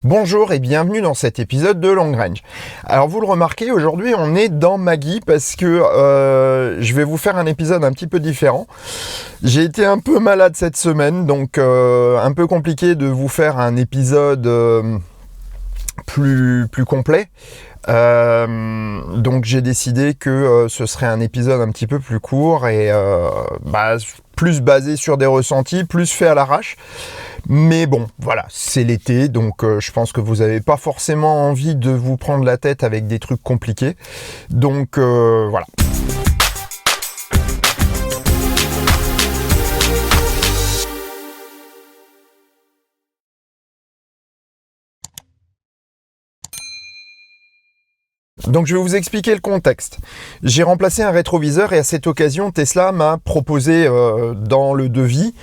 Bonjour et bienvenue dans cet épisode de Long Range. Alors vous le remarquez, aujourd'hui on est dans Maggie parce que je vais vous faire un épisode un petit peu différent. J'ai été un peu malade cette semaine, donc un peu compliqué de vous faire un épisode plus complet. Donc j'ai décidé que ce serait un épisode un petit peu plus court et plus basé sur des ressentis, plus fait à l'arrache. Mais bon, voilà, c'est l'été, donc je pense que vous n'avez pas forcément envie de vous prendre la tête avec des trucs compliqués. Donc voilà. Donc je vais vous expliquer le contexte. J'ai remplacé un rétroviseur et à cette occasion, Tesla m'a proposé dans le devis,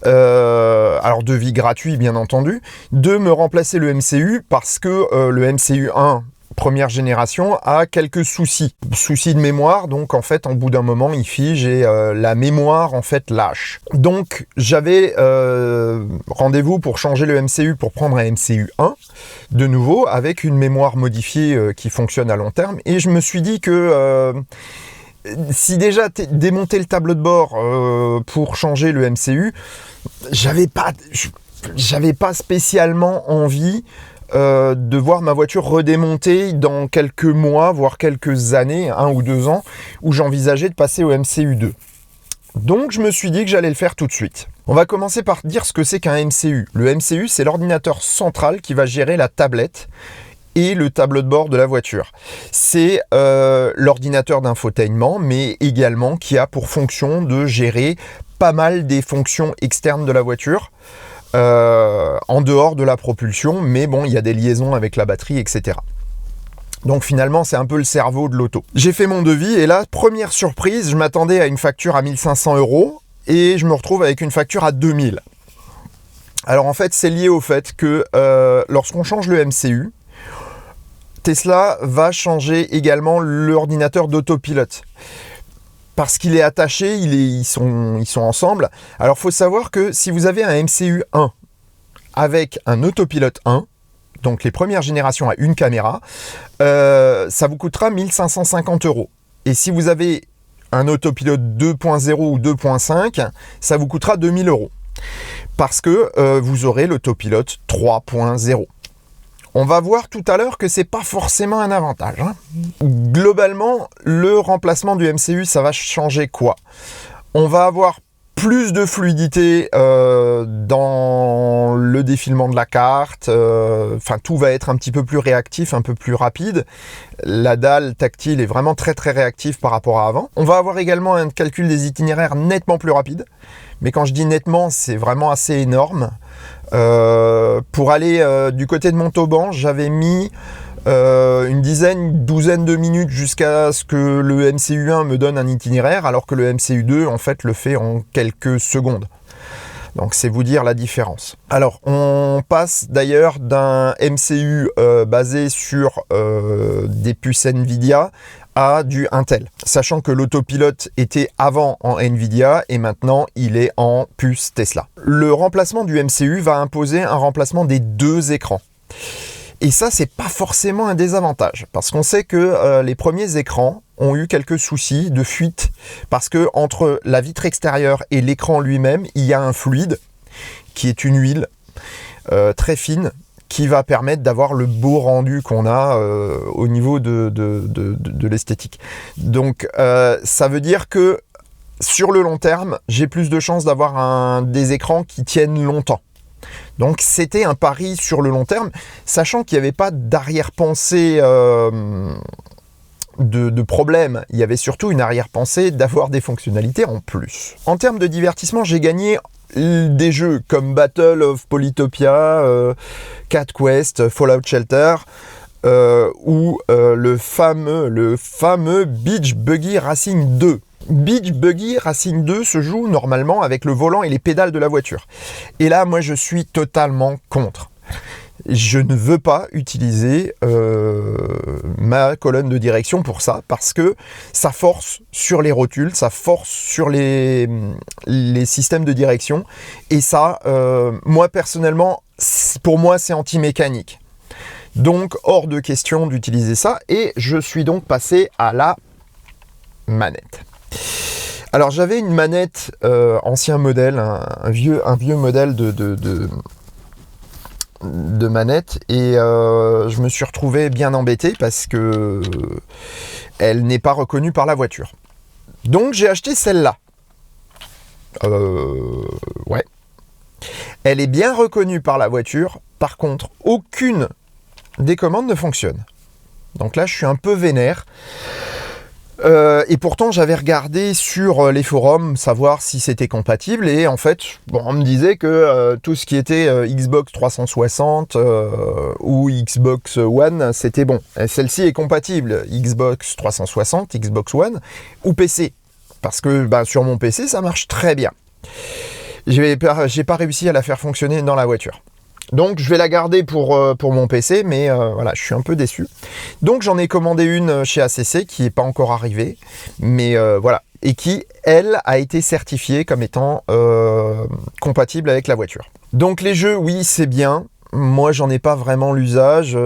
alors devis gratuit bien entendu, de me remplacer le MCU parce que le MCU 1 première génération a quelques soucis de mémoire, donc en fait en bout d'un moment il fige et la mémoire en fait lâche. Donc j'avais rendez-vous pour changer le MCU pour prendre un MCU 1 de nouveau avec une mémoire modifiée qui fonctionne à long terme, et je me suis dit que si déjà démonter le tableau de bord pour changer le MCU, j'avais pas spécialement envie de voir ma voiture redémontée dans quelques mois, voire quelques années, 1 ou 2 ans, où j'envisageais de passer au MCU 2. Donc je me suis dit que j'allais le faire tout de suite. On va commencer par dire ce que c'est qu'un MCU. Le MCU, c'est l'ordinateur central qui va gérer la tablette et le tableau de bord de la voiture. C'est l'ordinateur d'infotainment, mais également qui a pour fonction de gérer pas mal des fonctions externes de la voiture, en dehors de la propulsion, mais bon, il y a des liaisons avec la batterie, etc. Donc finalement, c'est un peu le cerveau de l'auto. J'ai fait mon devis et là, première surprise, je m'attendais à une facture à 1500 € et je me retrouve avec une facture à 2000. Alors en fait, c'est lié au fait que lorsqu'on change le MCU, Tesla va changer également l'ordinateur d'autopilote. Parce qu'il est attaché, ils sont ensemble. Alors il faut savoir que si vous avez un MCU 1 avec un autopilote 1, donc les premières générations à une caméra, ça vous coûtera 1550 €. Et si vous avez un autopilote 2.0 ou 2.5, ça vous coûtera 2000 €. Parce que vous aurez l'autopilote 3.0. On va voir tout à l'heure que c'est pas forcément un avantage. Globalement, le remplacement du MCU, ça va changer quoi? On va avoir plus de fluidité dans le défilement de la carte, tout va être un petit peu plus réactif, un peu plus rapide. La dalle tactile est vraiment très très réactive par rapport à avant. On va avoir également un calcul des itinéraires nettement plus rapide, mais quand je dis nettement, c'est vraiment assez énorme. Pour aller du côté de Montauban, j'avais mis une douzaine de minutes jusqu'à ce que le MCU 1 me donne un itinéraire, alors que le MCU 2 en fait le fait en quelques secondes. Donc c'est vous dire la différence. Alors on passe d'ailleurs d'un MCU basé sur des puces Nvidia à du Intel, sachant que l'autopilote était avant en Nvidia et maintenant il est en puce Tesla. Le remplacement du MCU va imposer un remplacement des 2 écrans. Et ça, c'est pas forcément un désavantage, parce qu'on sait que les premiers écrans ont eu quelques soucis de fuite, parce que entre la vitre extérieure et l'écran lui-même, il y a un fluide qui est une huile très fine, qui va permettre d'avoir le beau rendu qu'on a au niveau de l'esthétique. Donc ça veut dire que sur le long terme, j'ai plus de chances d'avoir des écrans qui tiennent longtemps. Donc c'était un pari sur le long terme, sachant qu'il n'y avait pas d'arrière-pensée de problème. Il y avait surtout une arrière-pensée d'avoir des fonctionnalités en plus. En termes de divertissement, j'ai gagné des jeux comme Battle of Polytopia, Cat Quest, Fallout Shelter, ou le fameux Beach Buggy Racing 2. Beach Buggy Racing 2 se joue normalement avec le volant et les pédales de la voiture. Et là, moi, je suis totalement contre. Je ne veux pas utiliser ma colonne de direction pour ça, parce que ça force sur les rotules, ça force sur les systèmes de direction. Et ça, moi, personnellement, pour moi, c'est anti-mécanique. Donc hors de question d'utiliser ça, et je suis donc passé à la manette. Alors j'avais une manette ancien modèle, un vieux modèle de manette, et je me suis retrouvé bien embêté parce que elle n'est pas reconnue par la voiture. Donc j'ai acheté celle-là. Ouais. Elle est bien reconnue par la voiture. Par contre, aucune des commandes ne fonctionne. Donc là, je suis un peu vénère. Et pourtant, j'avais regardé sur les forums, savoir si c'était compatible. Et en fait, bon, on me disait que tout ce qui était Xbox 360 ou Xbox One, c'était bon. Celle-ci est compatible Xbox 360, Xbox One ou PC. Parce que sur mon PC, ça marche très bien. J'ai pas réussi à la faire fonctionner dans la voiture. Donc je vais la garder pour mon PC, mais voilà, je suis un peu déçu. Donc j'en ai commandé une chez ACC qui n'est pas encore arrivée, mais voilà, et qui, elle, a été certifiée comme étant compatible avec la voiture. Donc les jeux, oui, c'est bien. Moi, j'en ai pas vraiment l'usage.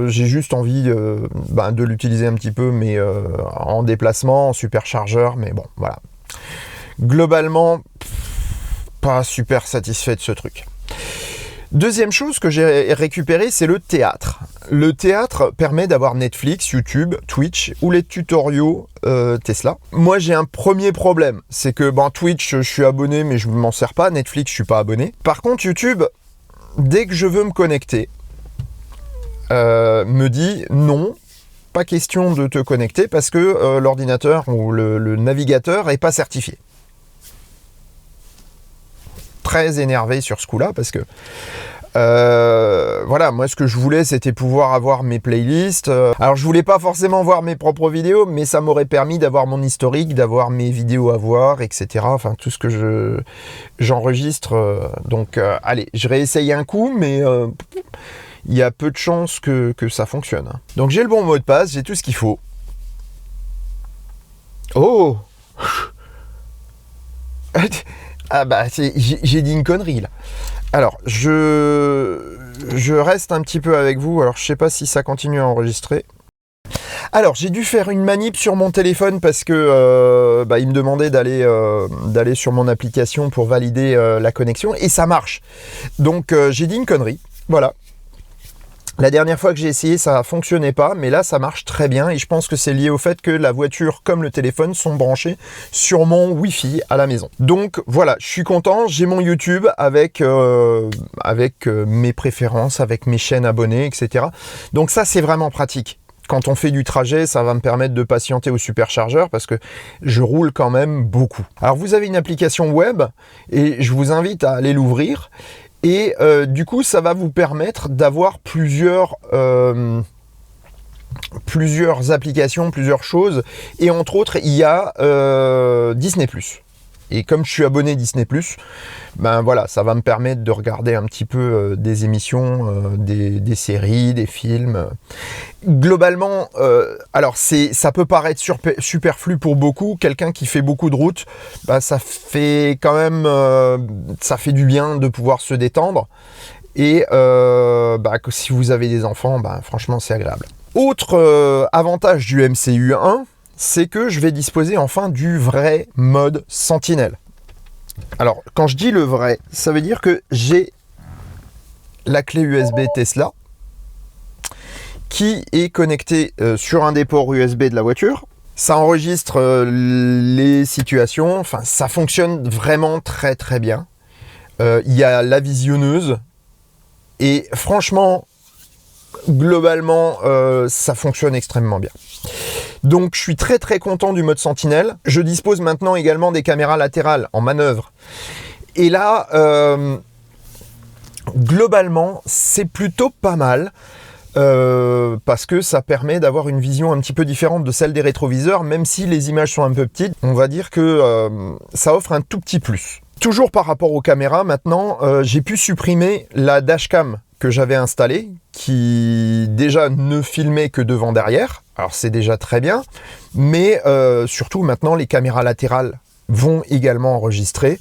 J'ai juste envie de l'utiliser un petit peu, mais en déplacement, en superchargeur, mais bon, voilà. Globalement, pas super satisfait de ce truc. Deuxième chose que j'ai récupéré, c'est le théâtre. Le théâtre permet d'avoir Netflix, YouTube, Twitch ou les tutoriaux Tesla. Moi, j'ai un premier problème, c'est que Twitch, je suis abonné, mais je ne m'en sers pas. Netflix, je suis pas abonné. Par contre, YouTube, dès que je veux me connecter, me dit non, pas question de te connecter parce que l'ordinateur ou le navigateur n'est pas certifié. Très énervé sur ce coup-là parce que voilà, moi ce que je voulais c'était pouvoir avoir mes playlists. Alors je voulais pas forcément voir mes propres vidéos, mais ça m'aurait permis d'avoir mon historique, d'avoir mes vidéos à voir, etc. Enfin tout ce que j'enregistre. Donc allez, je réessaye un coup, mais il y a peu de chances que ça fonctionne. Donc j'ai le bon mot de passe, j'ai tout ce qu'il faut. Oh ah j'ai dit une connerie là. Alors, je reste un petit peu avec vous. Alors, je sais pas si ça continue à enregistrer. Alors, j'ai dû faire une manip sur mon téléphone parce que il me demandait d'aller sur mon application pour valider la connexion et ça marche. Donc, j'ai dit une connerie. Voilà. La dernière fois que j'ai essayé, ça ne fonctionnait pas, mais là, ça marche très bien et je pense que c'est lié au fait que la voiture comme le téléphone sont branchés sur mon Wi-Fi à la maison. Donc voilà, je suis content, j'ai mon YouTube avec mes préférences, avec mes chaînes abonnées, etc. Donc ça, c'est vraiment pratique. Quand on fait du trajet, ça va me permettre de patienter au superchargeur parce que je roule quand même beaucoup. Alors vous avez une application web et je vous invite à aller l'ouvrir. Et du coup, ça va vous permettre d'avoir plusieurs applications, plusieurs choses. Et entre autres, il y a Disney+. Et comme je suis abonné Disney+, voilà, ça va me permettre de regarder un petit peu des émissions, des séries, des films. Globalement, alors ça peut paraître superflu pour beaucoup. Quelqu'un qui fait beaucoup de route, ça fait quand même, ça fait du bien de pouvoir se détendre. Et si vous avez des enfants, franchement, c'est agréable. Autre avantage du MCU 1, c'est que je vais disposer enfin du vrai mode Sentinelle. Alors, quand je dis le vrai, ça veut dire que j'ai la clé USB Tesla qui est connectée sur un des ports USB de la voiture. Ça enregistre les situations, enfin ça fonctionne vraiment très très bien. Il y a la visionneuse et franchement, globalement, ça fonctionne extrêmement bien. Donc je suis très très content du mode Sentinelle. Je dispose maintenant également des caméras latérales en manœuvre. Et là, globalement, c'est plutôt pas mal. Parce que ça permet d'avoir une vision un petit peu différente de celle des rétroviseurs, même si les images sont un peu petites, on va dire que ça offre un tout petit plus. Toujours par rapport aux caméras, maintenant, j'ai pu supprimer la dashcam que j'avais installée, qui déjà ne filmait que devant derrière, alors c'est déjà très bien, mais surtout maintenant les caméras latérales vont également enregistrer.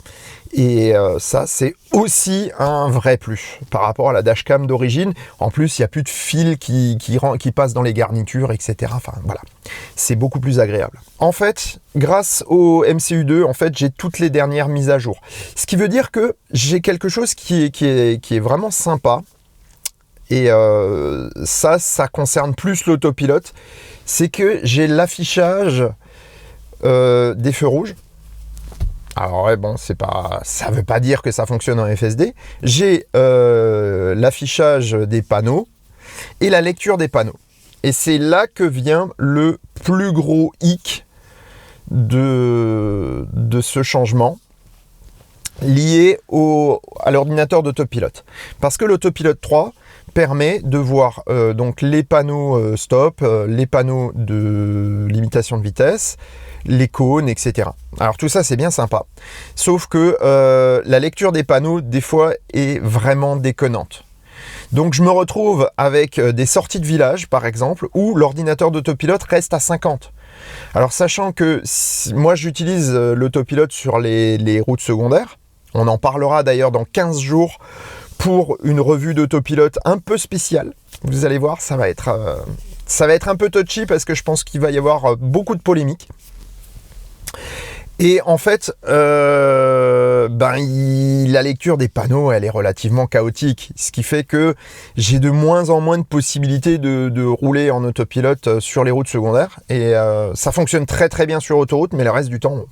Et ça, c'est aussi un vrai plus par rapport à la dashcam d'origine. En plus, il n'y a plus de fil qui passe dans les garnitures, etc. Enfin, voilà, c'est beaucoup plus agréable. En fait, grâce au MCU2, en fait, j'ai toutes les dernières mises à jour. Ce qui veut dire que j'ai quelque chose qui est vraiment sympa. Et ça concerne plus l'autopilote. C'est que j'ai l'affichage des feux rouges. Alors ouais, bon, ça veut pas dire que ça fonctionne en FSD. J'ai l'affichage des panneaux et la lecture des panneaux. Et c'est là que vient le plus gros hic de ce changement lié à l'ordinateur d'autopilote. Parce que l'autopilote 3 permet de voir donc les panneaux stop, les panneaux de limitation de vitesse, les cônes, etc. Alors tout ça c'est bien sympa, sauf que la lecture des panneaux des fois est vraiment déconnante. Donc je me retrouve avec des sorties de village par exemple, où l'ordinateur d'autopilote reste à 50. Alors sachant que moi j'utilise l'autopilote sur les routes secondaires, on en parlera d'ailleurs dans 15 jours pour une revue d'autopilote un peu spéciale. Vous allez voir, ça va être un peu touchy parce que je pense qu'il va y avoir beaucoup de polémiques. Et en fait, la lecture des panneaux, elle est relativement chaotique, ce qui fait que j'ai de moins en moins de possibilités de rouler en autopilote sur les routes secondaires. Et ça fonctionne très très bien sur autoroute, mais le reste du temps,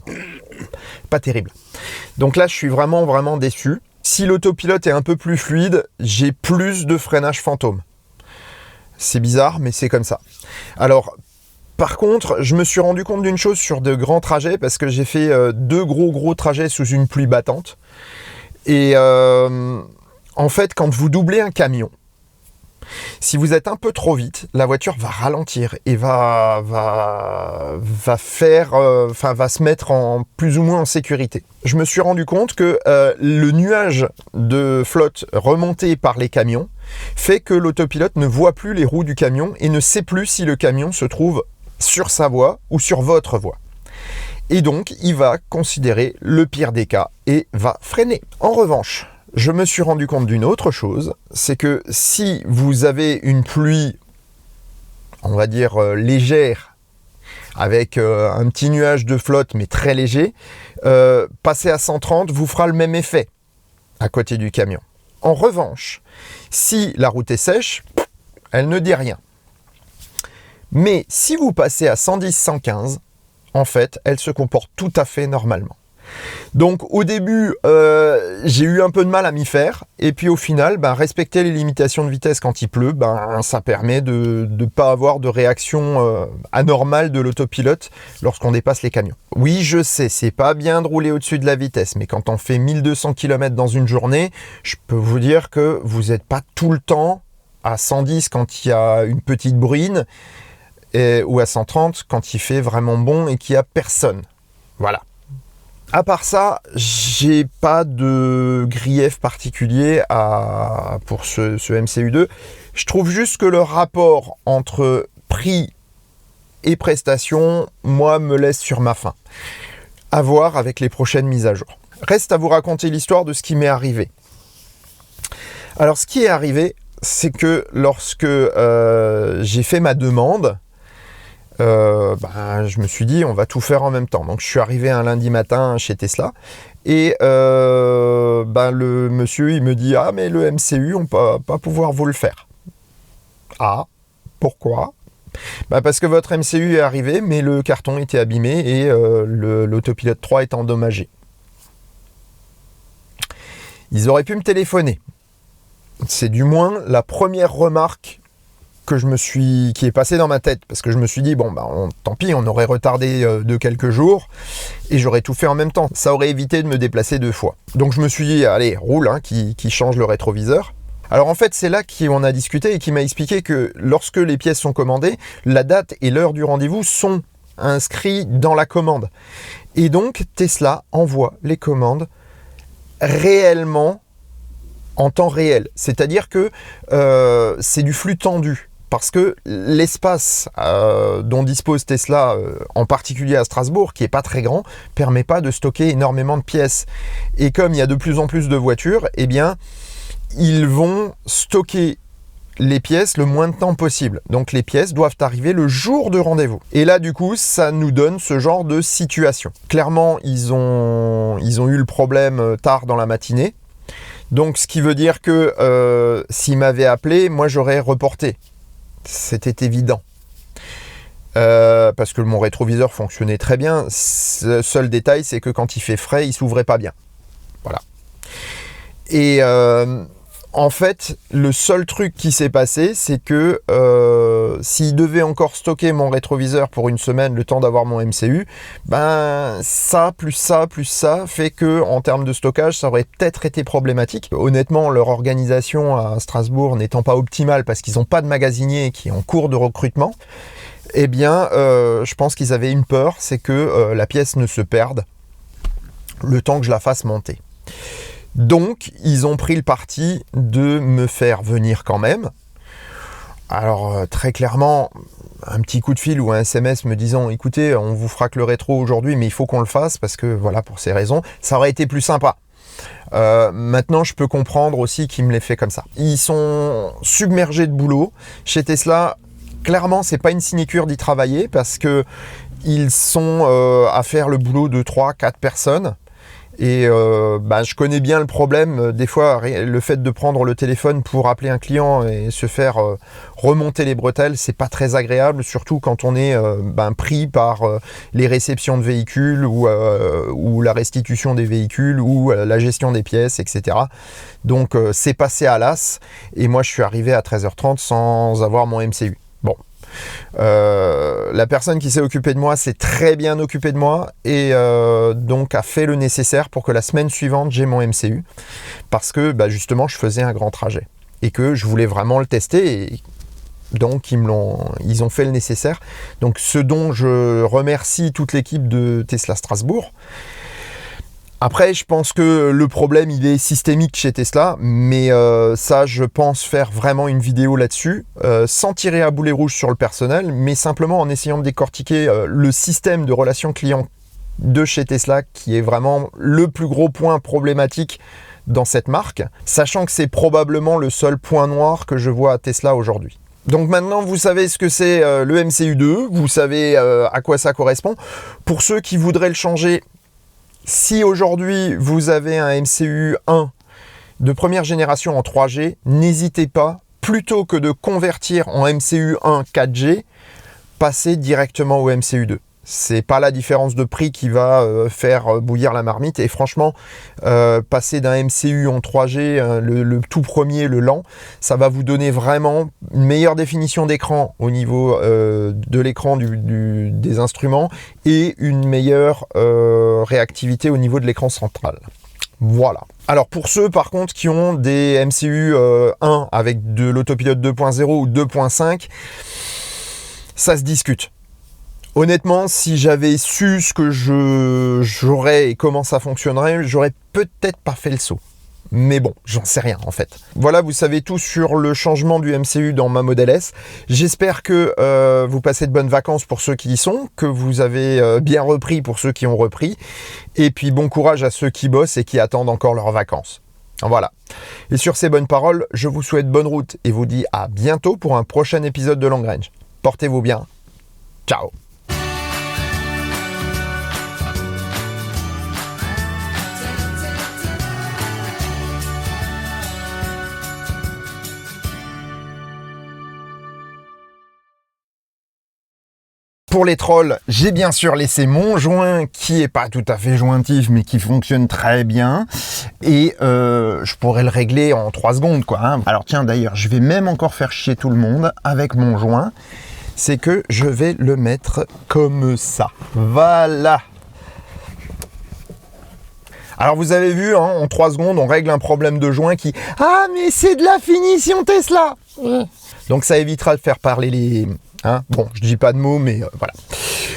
pas terrible. Donc là, je suis vraiment vraiment déçu. Si l'autopilote est un peu plus fluide, j'ai plus de freinage fantôme. C'est bizarre, mais c'est comme ça. Alors, par contre, je me suis rendu compte d'une chose sur de grands trajets, parce que j'ai fait 2 gros trajets sous une pluie battante. Et en fait, quand vous doublez un camion, si vous êtes un peu trop vite, la voiture va ralentir et va se mettre plus ou moins en sécurité. Je me suis rendu compte que le nuage de flotte remonté par les camions fait que l'autopilote ne voit plus les roues du camion et ne sait plus si le camion se trouve sur sa voie ou sur votre voie. Et donc, il va considérer le pire des cas et va freiner. En revanche, je me suis rendu compte d'une autre chose, c'est que si vous avez une pluie, on va dire légère, avec un petit nuage de flotte mais très léger, passer à 130 vous fera le même effet à côté du camion. En revanche, si la route est sèche, elle ne dit rien. Mais si vous passez à 110-115, en fait, elle se comporte tout à fait normalement. Donc au début, j'ai eu un peu de mal à m'y faire, et puis au final, respecter les limitations de vitesse quand il pleut, ça permet de ne pas avoir de réaction anormale de l'autopilote lorsqu'on dépasse les camions. Oui, je sais, c'est pas bien de rouler au-dessus de la vitesse, mais quand on fait 1200 km dans une journée, je peux vous dire que vous n'êtes pas tout le temps à 110 quand il y a une petite bruine, ou à 130 quand il fait vraiment bon et qu'il n'y a personne. Voilà. À part ça, j'ai pas de grief particulier pour ce MCU2. Je trouve juste que le rapport entre prix et prestations, moi, me laisse sur ma faim. À voir avec les prochaines mises à jour. Reste à vous raconter l'histoire de ce qui m'est arrivé. Alors, ce qui est arrivé, c'est que lorsque j'ai fait ma demande, je me suis dit on va tout faire en même temps. Donc je suis arrivé un lundi matin chez Tesla et le monsieur il me dit mais le MCU on va pas pouvoir vous le faire. Ah, pourquoi? Parce que votre MCU est arrivé mais le carton était abîmé et l'autopilote 3 est endommagé. Ils auraient pu me téléphoner. C'est du moins la première remarque qui est passé dans ma tête, parce que je me suis dit tant pis, on aurait retardé de quelques jours et j'aurais tout fait en même temps, ça aurait évité de me déplacer 2 fois. Donc je me suis dit allez, roule, qui change le rétroviseur. Alors en fait c'est là qu'on a discuté et qui m'a expliqué que lorsque les pièces sont commandées, la date et l'heure du rendez-vous sont inscrits dans la commande, et donc Tesla envoie les commandes réellement en temps réel, c'est-à-dire que c'est du flux tendu. parce que l'espace dont dispose Tesla, en particulier à Strasbourg, qui n'est pas très grand, permet pas de stocker énormément de pièces. Et comme il y a de plus en plus de voitures, eh bien, ils vont stocker les pièces le moins de temps possible. Donc les pièces doivent arriver le jour de rendez-vous. Et là, du coup, ça nous donne ce genre de situation. Clairement, ils ont eu le problème tard dans la matinée. Donc, ce qui veut dire que s'ils m'avaient appelé, moi, j'aurais reporté. C'était évident. Parce que mon rétroviseur fonctionnait très bien. Seul détail, c'est que quand il fait frais, il s'ouvrait pas bien. Voilà. Et en fait, le seul truc qui s'est passé, c'est que s'il devait encore stocker mon rétroviseur pour une semaine, le temps d'avoir mon MCU, ben ça, plus ça, plus ça, fait que en termes de stockage, ça aurait peut-être été problématique. Honnêtement, leur organisation à Strasbourg n'étant pas optimale parce qu'ils n'ont pas de magasinier qui est en cours de recrutement, eh bien, je pense qu'ils avaient une peur, c'est que la pièce ne se perde le temps que je la fasse monter. Donc, ils ont pris le parti de me faire venir quand même. Alors, très clairement, un petit coup de fil ou un SMS me disant « Écoutez, on vous fera que le rétro aujourd'hui, mais il faut qu'on le fasse parce que, voilà, pour ces raisons, ça aurait été plus sympa. » Maintenant, je peux comprendre aussi qu'ils me l'aient fait comme ça. Ils sont submergés de boulot. Chez Tesla, clairement, c'est pas une sinécure d'y travailler parce que ils sont à faire le boulot de 3-4 personnes. Et je connais bien le problème. Des fois, le fait de prendre le téléphone pour appeler un client et se faire remonter les bretelles, c'est pas très agréable, surtout quand on est pris par les réceptions de véhicules ou la restitution des véhicules ou la gestion des pièces, etc. Donc, c'est passé à l'as. Et moi, je suis arrivé à 13h30 sans avoir mon MCU. Bon. La personne qui s'est occupée de moi s'est très bien occupée de moi et donc a fait le nécessaire pour que la semaine suivante j'ai mon MCU parce que justement je faisais un grand trajet et que je voulais vraiment le tester et donc ils ont fait le nécessaire. Donc ce dont je remercie toute l'équipe de Tesla Strasbourg. Après, je pense que le problème, il est systémique chez Tesla, mais ça, je pense faire vraiment une vidéo là-dessus, sans tirer à boulet rouge sur le personnel, mais simplement en essayant de décortiquer le système de relations clients de chez Tesla, qui est vraiment le plus gros point problématique dans cette marque, sachant que c'est probablement le seul point noir que je vois à Tesla aujourd'hui. Donc maintenant, vous savez ce que c'est le MCU2, vous savez à quoi ça correspond. Pour ceux qui voudraient le changer, si aujourd'hui vous avez un MCU 1 de première génération en 3G, n'hésitez pas, plutôt que de convertir en MCU 1 4G, passez directement au MCU 2. C'est pas la différence de prix qui va faire bouillir la marmite. Et franchement, passer d'un MCU en 3G, le tout premier, le lent, ça va vous donner vraiment une meilleure définition d'écran au niveau de l'écran des instruments et une meilleure réactivité au niveau de l'écran central. Voilà. Alors pour ceux par contre qui ont des MCU 1 avec de l'autopilote 2.0 ou 2.5, ça se discute. Honnêtement, si j'avais su ce que j'aurais et comment ça fonctionnerait, j'aurais peut-être pas fait le saut. Mais bon, j'en sais rien en fait. Voilà, vous savez tout sur le changement du MCU dans ma Model S. J'espère que vous passez de bonnes vacances pour ceux qui y sont, que vous avez bien repris pour ceux qui ont repris. Et puis bon courage à ceux qui bossent et qui attendent encore leurs vacances. Voilà. Et sur ces bonnes paroles, je vous souhaite bonne route et vous dis à bientôt pour un prochain épisode de Long Range. Portez-vous bien. Ciao. Pour les trolls, j'ai bien sûr laissé mon joint qui est pas tout à fait jointif mais qui fonctionne très bien et je pourrais le régler en 3 secondes quoi. Hein. Alors tiens d'ailleurs, je vais même encore faire chier tout le monde avec mon joint, c'est que je vais le mettre comme ça. Voilà. Alors vous avez vu, hein, en 3 secondes, on règle un problème de joint qui... Ah mais c'est de la finition Tesla. Donc ça évitera de faire parler les... Hein, bon, je dis pas de mots, mais voilà.